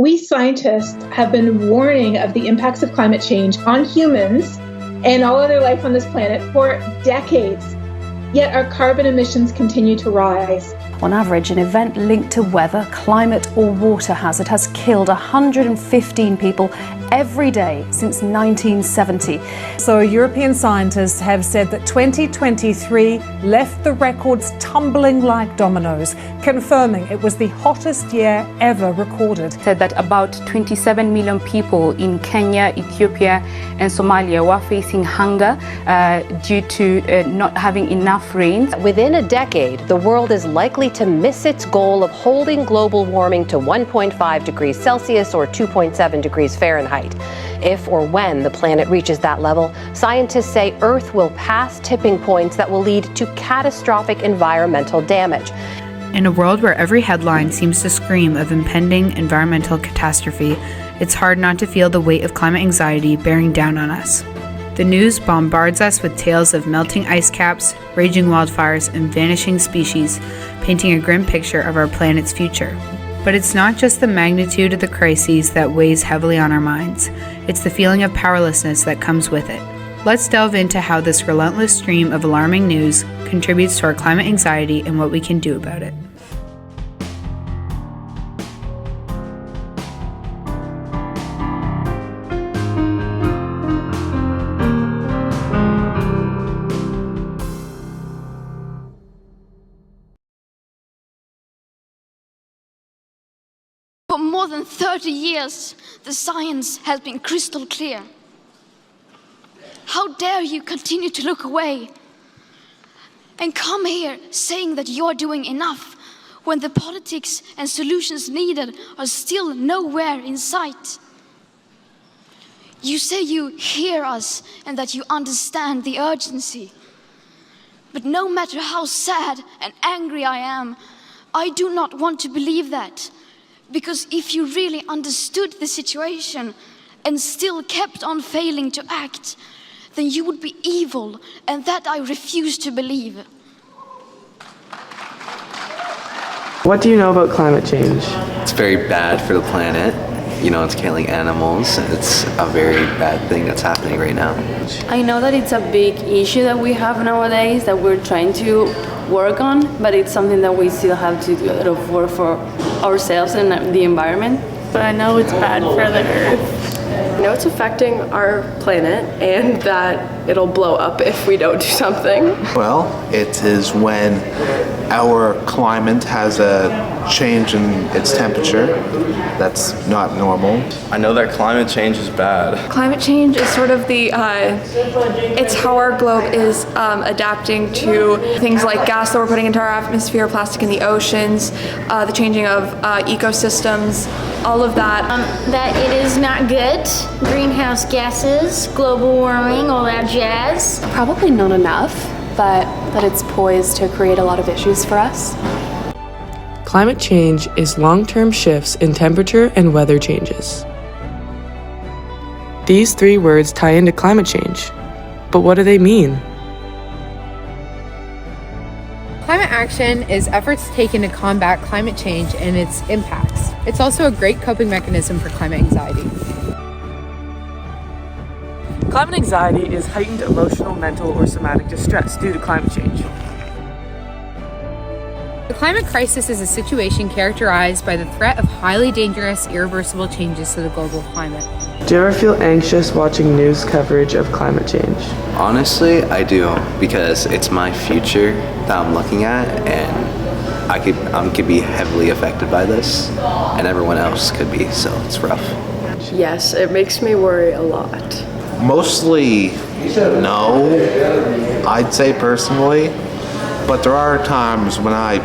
We scientists have been warning of the impacts of climate change on humans and all other life on this planet for decades, yet our carbon emissions continue to rise. On average, an event linked to weather, climate or water hazard has killed 115 people every day since 1970. So European scientists have said that 2023 left the records tumbling like dominoes, confirming it was the hottest year ever recorded. Said that about 27 million people in Kenya, Ethiopia and Somalia were facing hunger due to not having enough rain. Within a decade, the world is likely to miss its goal of holding global warming to 1.5 degrees Celsius or 2.7 degrees Fahrenheit. If or when the planet reaches that level, scientists say Earth will pass tipping points that will lead to catastrophic environmental damage. In a world where every headline seems to scream of impending environmental catastrophe, it's hard not to feel the weight of climate anxiety bearing down on us. The news bombards us with tales of melting ice caps, raging wildfires, and vanishing species, painting a grim picture of our planet's future. But it's not just the magnitude of the crises that weighs heavily on our minds, it's the feeling of powerlessness that comes with it. Let's delve into how this relentless stream of alarming news contributes to our climate anxiety and what we can do about it. For more than 30 years, the science has been crystal clear. How dare you continue to look away and come here saying that you're doing enough when the politics and solutions needed are still nowhere in sight? You say you hear us and that you understand the urgency. But no matter how sad and angry I am, I do not want to believe that. Because if you really understood the situation and still kept on failing to act, then you would be evil, and that I refuse to believe. What do you know about climate change? It's very bad for the planet. You know, it's killing animals. It's a very bad thing that's happening right now. I know that it's a big issue that we have nowadays that we're trying to work on, but it's something that we still have to do a lot of work for ourselves and the environment. But I know it's bad for the earth. I know it's affecting our planet and that it'll blow up if we don't do something. Well, it is when our climate has a change in its temperature that's not normal. I know that climate change is bad. Climate change is sort of it's how our globe is adapting to things like gas that we're putting into our atmosphere, plastic in the oceans, the changing of ecosystems, all of that. That it is not good. Greenhouse gases, global warming, all that jazz. Probably not enough, but that it's poised to create a lot of issues for us. Climate change is long-term shifts in temperature and weather changes. These three words tie into climate change, but what do they mean? Climate action is efforts taken to combat climate change and its impacts. It's also a great coping mechanism for climate anxiety. Climate anxiety is heightened emotional, mental, or somatic distress due to climate change. The climate crisis is a situation characterized by the threat of highly dangerous, irreversible changes to the global climate. Do you ever feel anxious watching news coverage of climate change? Honestly, I do, because it's my future that I'm looking at, and I could be heavily affected by this, and everyone else could be, so it's rough. Yes, it makes me worry a lot. Mostly no, I'd say personally, but there are times when I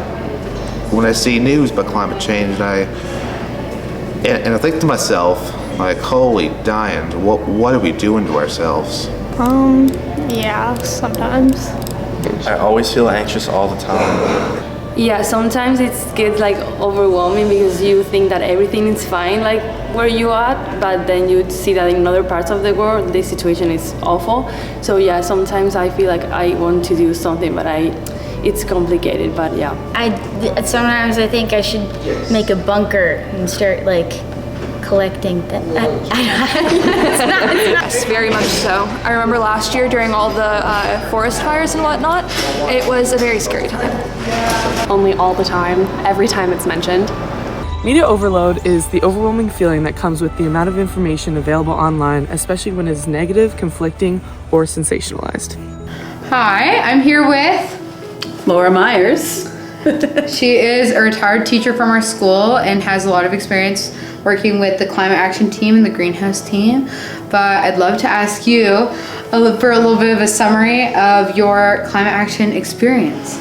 see news about climate change and I think to myself, like, holy dying, what are we doing to ourselves? Yeah, sometimes. I always feel anxious all the time. Yeah, sometimes it gets like overwhelming because you think that everything is fine, like where you are, but then you see that in other parts of the world, the situation is awful. So yeah, sometimes I feel like I want to do something, but it's complicated, but yeah. Sometimes I think I should make a bunker and start like collecting that. Yes, very much so. I remember last year during all the forest fires and whatnot, it was a very scary time. Only all the time, every time it's mentioned. Media overload is the overwhelming feeling that comes with the amount of information available online, especially when it is negative, conflicting, or sensationalized. Hi, I'm here with Laura Myers. She is a retired teacher from our school and has a lot of experience working with the climate action team and the greenhouse team. But I'd love to ask you for a little bit of a summary of your climate action experience.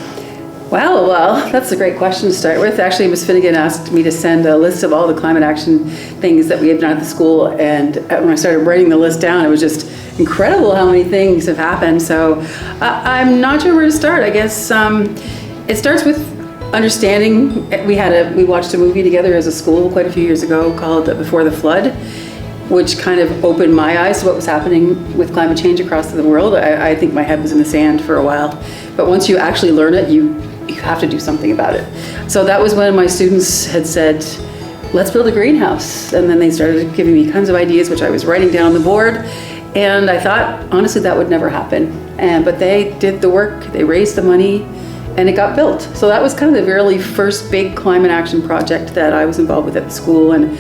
Well, that's a great question to start with. Actually, Ms. Finnegan asked me to send a list of all the climate action things that we had done at the school, and when I started writing the list down, it was just incredible how many things have happened. So I'm not sure where to start. I guess it starts with understanding. We watched a movie together as a school quite a few years ago called Before the Flood, which kind of opened my eyes to what was happening with climate change across the world. I think my head was in the sand for a while, but once you actually learn it, you have to do something about it. So that was when my students had said, let's build a greenhouse. And then they started giving me tons of ideas, which I was writing down on the board. And I thought, honestly, that would never happen. But they did the work, they raised the money, and it got built. So that was kind of the really first big climate action project that I was involved with at the school. And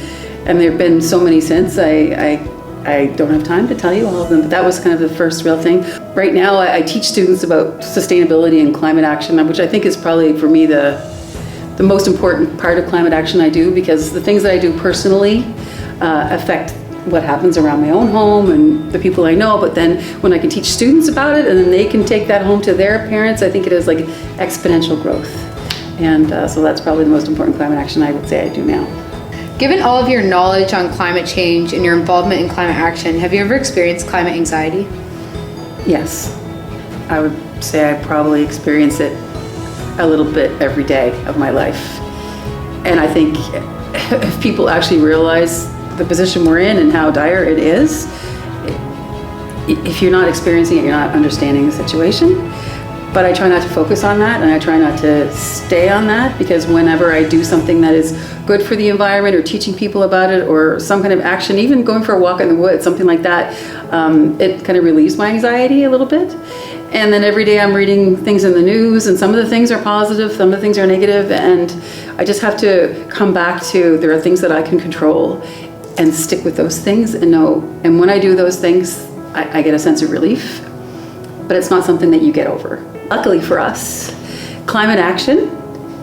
there have been so many since. I don't have time to tell you all of them, but that was kind of the first real thing. Right now, I teach students about sustainability and climate action, which I think is probably, for me, the most important part of climate action I do, because the things that I do personally affect what happens around my own home and the people I know, but then when I can teach students about it and then they can take that home to their parents, I think it is like exponential growth. And so that's probably the most important climate action I would say I do now. Given all of your knowledge on climate change and your involvement in climate action, have you ever experienced climate anxiety? Yes. I would say I probably experience it a little bit every day of my life. And I think if people actually realize the position we're in and how dire it is, if you're not experiencing it, you're not understanding the situation. But I try not to focus on that, and I try not to stay on that, because whenever I do something that is good for the environment, or teaching people about it, or some kind of action, even going for a walk in the woods, something like that, it kind of relieves my anxiety a little bit. And then every day I'm reading things in the news, and some of the things are positive, some of the things are negative, and I just have to come back to, there are things that I can control, and stick with those things and know. And when I do those things, I get a sense of relief, but it's not something that you get over. Luckily for us, climate action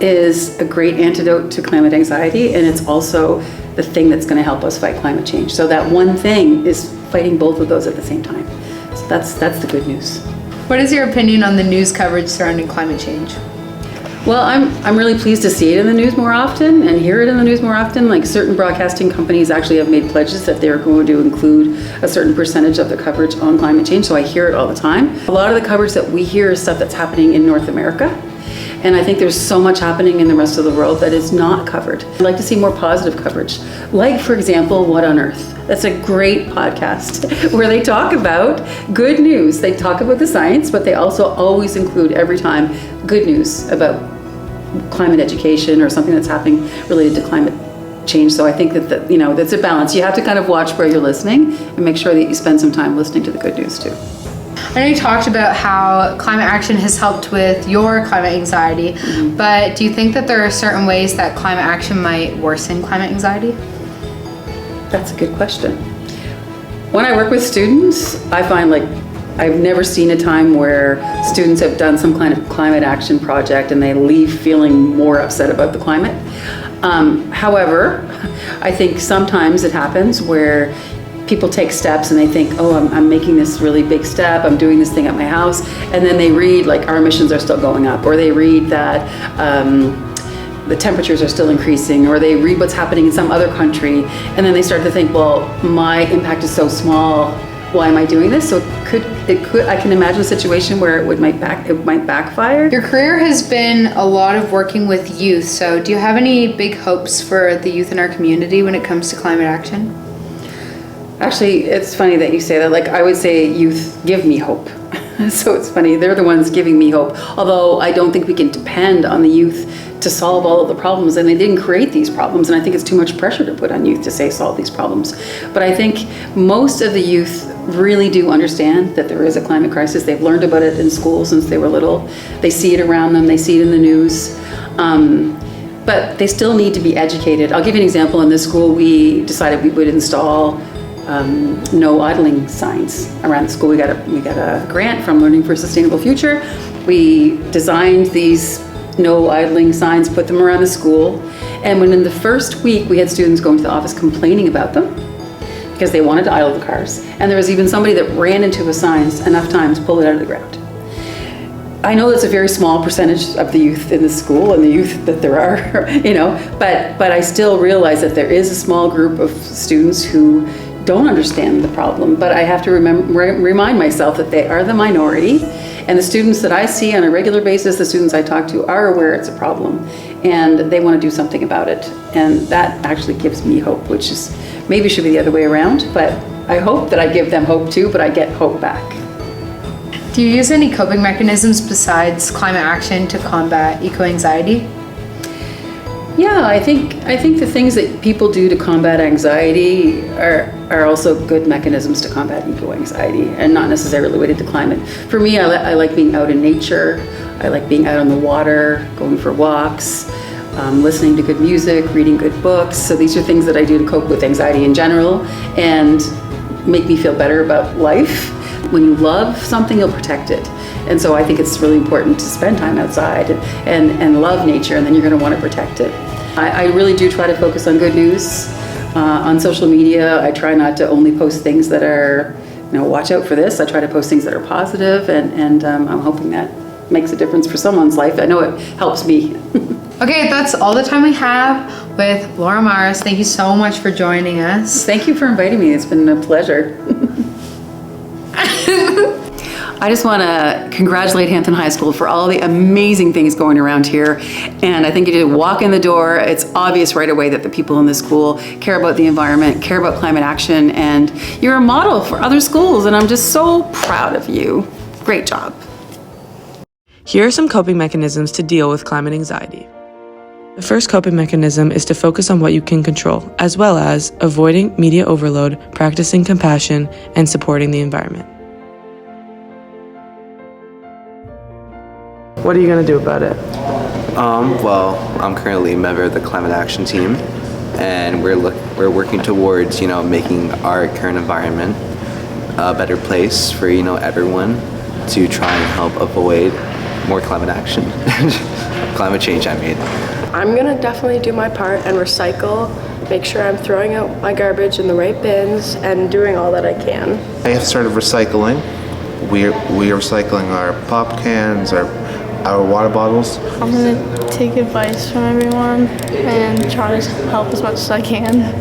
is a great antidote to climate anxiety, and it's also the thing that's going to help us fight climate change. So that one thing is fighting both of those at the same time. So that's the good news. What is your opinion on the news coverage surrounding climate change? Well, I'm really pleased to see it in the news more often and hear it in the news more often. Like, certain broadcasting companies actually have made pledges that they're going to include a certain percentage of the coverage on climate change, so I hear it all the time. A lot of the coverage that we hear is stuff that's happening in North America, and I think there's so much happening in the rest of the world that is not covered. I'd like to see more positive coverage. Like, for example, What on Earth? That's a great podcast where they talk about good news. They talk about the science, but they also always include every time good news about climate education or something that's happening related to climate change. So I think that that's a balance. You have to kind of watch where you're listening and make sure that you spend some time listening to the good news too. I know you talked about how climate action has helped with your climate anxiety, but do you think that there are certain ways that climate action might worsen climate anxiety? That's a good question. When I work with students, I find I've never seen a time where students have done some kind of climate action project and they leave feeling more upset about the climate. However, I think sometimes it happens where people take steps and they think, oh, I'm making this really big step, I'm doing this thing at my house, and then they read like our emissions are still going up, or they read that the temperatures are still increasing, or they read what's happening in some other country, and then they start to think, well, my impact is so small, why am I doing this? So I can imagine a situation where it might backfire. Your career has been a lot of working with youth, so do you have any big hopes for the youth in our community when it comes to climate action? Actually, it's funny that you say that. Like, I would say youth give me hope. So it's funny, they're the ones giving me hope. Although I don't think we can depend on the youth to solve all of the problems, and they didn't create these problems. And I think it's too much pressure to put on youth to say solve these problems. But I think most of the youth really do understand that there is a climate crisis. They've learned about it in school since they were little. They see it around them. They see it in the news. But they still need to be educated. I'll give you an example. In this school, we decided we would install no idling signs around the school. We got a grant from Learning for a Sustainable Future. We designed these no idling signs, put them around the school, and when in the first week we had students going to the office complaining about them because they wanted to idle the cars, and there was even somebody that ran into a sign enough times to pull it out of the ground. I know that's a very small percentage of the youth in the school and the youth that there are, you know, but I still realize that there is a small group of students who don't understand the problem. But I have to remind myself that they are the minority, and the students that I see on a regular basis, the students I talk to, are aware it's a problem and they want to do something about it. And that actually gives me hope, which is maybe should be the other way around, but I hope that I give them hope too, but I get hope back. Do you use any coping mechanisms besides climate action to combat eco-anxiety? Yeah, I think the things that people do to combat anxiety are also good mechanisms to combat eco-anxiety, and not necessarily related to climate. For me, I like being out in nature. I like being out on the water, going for walks, listening to good music, reading good books. So these are things that I do to cope with anxiety in general and make me feel better about life. When you love something, you'll protect it. And so I think it's really important to spend time outside and love nature, and then you're going to want to protect it. I really do try to focus on good news. On social media, I try not to only post things that are, you know, watch out for this. I try to post things that are positive, and I'm hoping that makes a difference for someone's life. I know it helps me. Okay, that's all the time we have with Laura Mars. Thank you so much for joining us. Thank you for inviting me. It's been a pleasure. I just want to congratulate Hampton High School for all the amazing things going around here. And I think you did walk in the door. It's obvious right away that the people in this school care about the environment, care about climate action, and you're a model for other schools. And I'm just so proud of you. Great job. Here are some coping mechanisms to deal with climate anxiety. The first coping mechanism is to focus on what you can control, as well as avoiding media overload, practicing compassion, and supporting the environment. What are you going to do about it? Well, I'm currently a member of the climate action team, and we're working towards, making our current environment a better place for, everyone to try and help avoid more climate action, climate change, I mean. I'm gonna definitely do my part and recycle, make sure I'm throwing out my garbage in the right bins and doing all that I can. I have started recycling. We are recycling our pop cans, our water bottles. I'm gonna take advice from everyone and try to help as much as I can.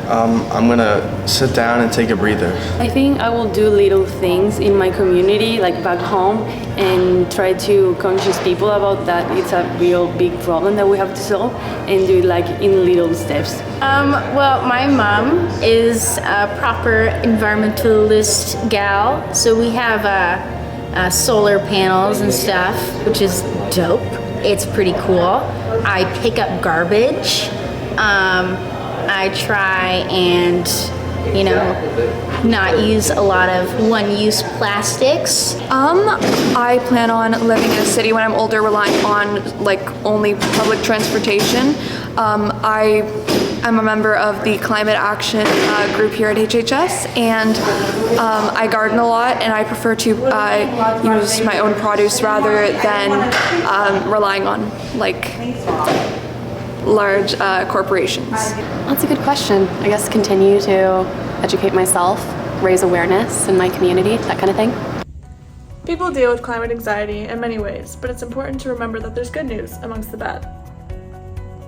I'm gonna sit down and take a breather. I think I will do little things in my community, like back home, and try to conscious people about that it's a real big problem that we have to solve, and do it like in little steps. Well, my mom is a proper environmentalist gal, so we have solar panels and stuff, which is dope. It's pretty cool. I pick up garbage. I try and, not use a lot of one-use plastics. I plan on living in a city when I'm older, relying on only public transportation. I'm a member of the climate action group here at HHS, and I garden a lot, and I prefer to use my own produce rather than relying on large corporations. That's a good question. I guess continue to educate myself, raise awareness in my community, that kind of thing. People deal with climate anxiety in many ways, but it's important to remember that there's good news amongst the bad.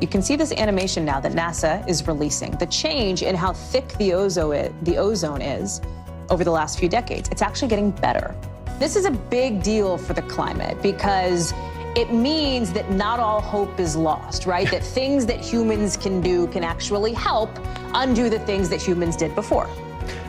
You can see this animation now that NASA is releasing, the change in how thick the ozone is over the last few decades. It's actually getting better. This is a big deal for the climate because it means that not all hope is lost, right? That things that humans can do can actually help undo the things that humans did before.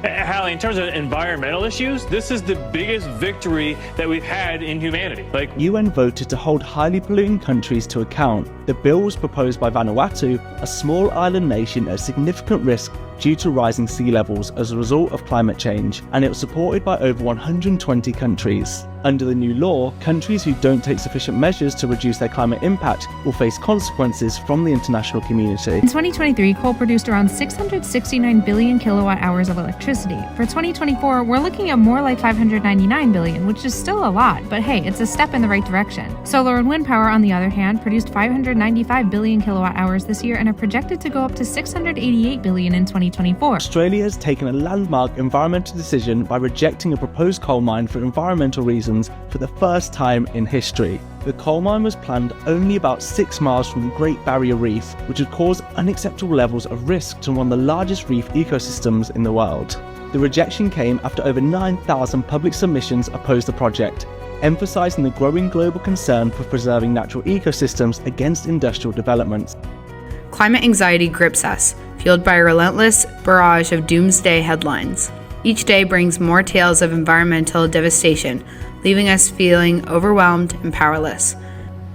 Hallie, in terms of environmental issues, this is the biggest victory that we've had in humanity. UN voted to hold highly polluting countries to account. The bill was proposed by Vanuatu, a small island nation at significant risk due to rising sea levels as a result of climate change, and it was supported by over 120 countries. Under the new law, countries who don't take sufficient measures to reduce their climate impact will face consequences from the international community. In 2023, coal produced around 669 billion kilowatt hours of electricity. For 2024, we're looking at more like 599 billion, which is still a lot, but hey, it's a step in the right direction. Solar and wind power, on the other hand, produced 595 billion kilowatt hours this year and are projected to go up to 688 billion in 2024. Australia has taken a landmark environmental decision by rejecting a proposed coal mine for environmental reasons for the first time in history. The coal mine was planned only about 6 miles from the Great Barrier Reef, which would cause unacceptable levels of risk to one of the largest reef ecosystems in the world. The rejection came after over 9,000 public submissions opposed the project, emphasising the growing global concern for preserving natural ecosystems against industrial developments. Climate anxiety grips us, fueled by a relentless barrage of doomsday headlines. Each day brings more tales of environmental devastation, leaving us feeling overwhelmed and powerless.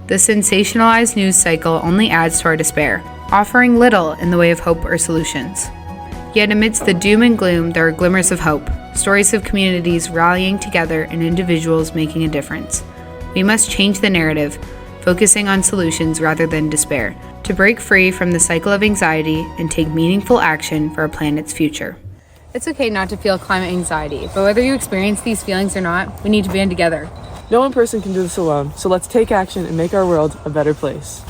The sensationalized news cycle only adds to our despair, offering little in the way of hope or solutions. Yet amidst the doom and gloom, there are glimmers of hope, stories of communities rallying together and individuals making a difference. We must change the narrative, focusing on solutions rather than despair, to break free from the cycle of anxiety and take meaningful action for our planet's future. It's okay not to feel climate anxiety, but whether you experience these feelings or not, we need to band together. No one person can do this alone, so let's take action and make our world a better place.